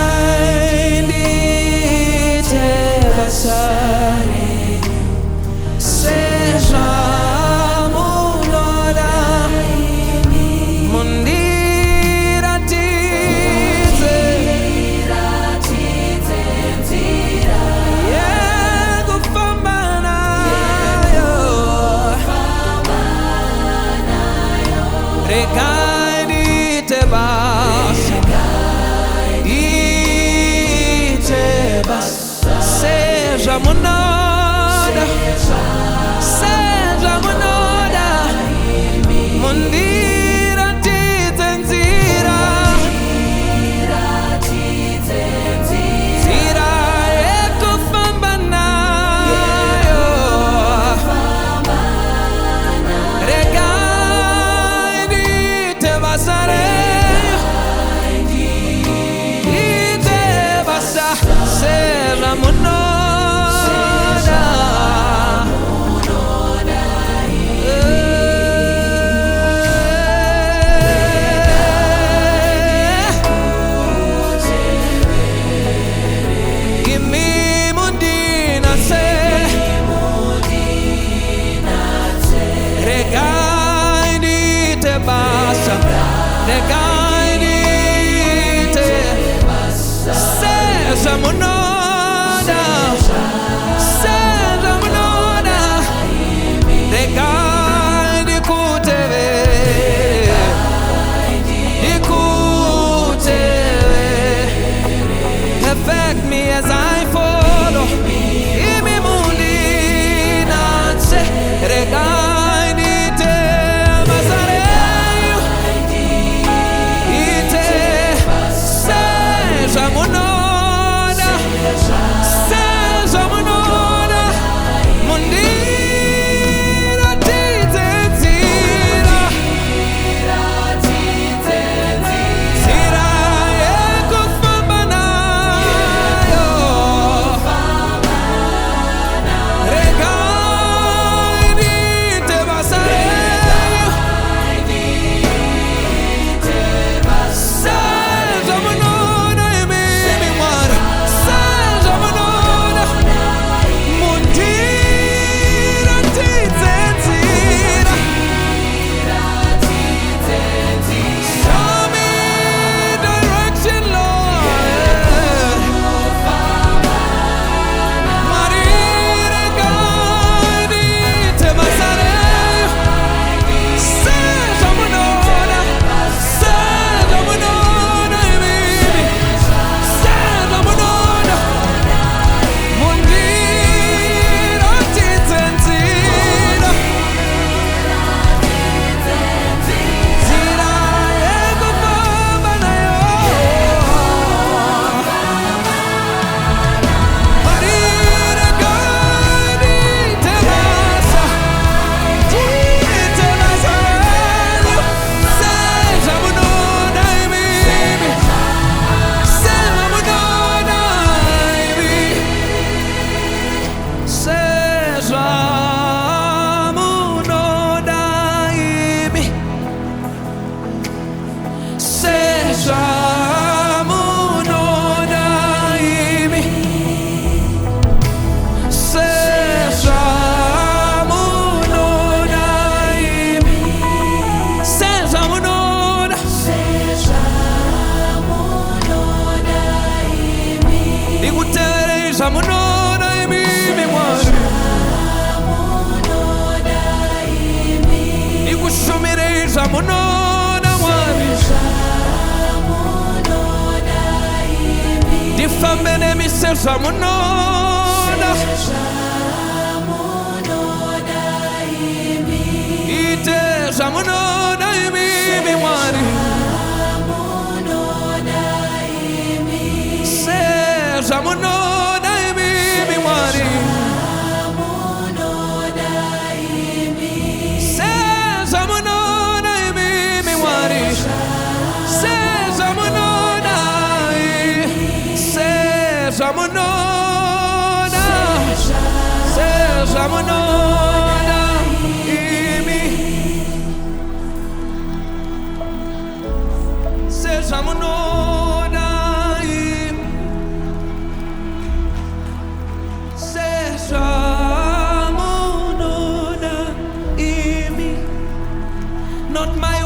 Regai ndite basare seja munora mundira tize yego fambana yo regai ndite seja munora, seja munora, mundira titenzira, zira ekufamba nayo, regai ndite basare, ndite basa, seja munora. Seja munora, seja munora, regai de kuteve, affect me as I follow. Imi mundi nance, regai de te masareio, ite seja munora. Seja munora, mundira titenzira, zira ekufamba nayo, regai ndite basareyo, seja munora emimi mwari. Seja munora emimi mwari, ikushumiriza munora mwari, difambene mi seja munora, iteja munora emimi mwari, seja munora emimi mwari. Seja munora emimi mwari, seja munora, seja munora, seja munora imi, seja munora. not my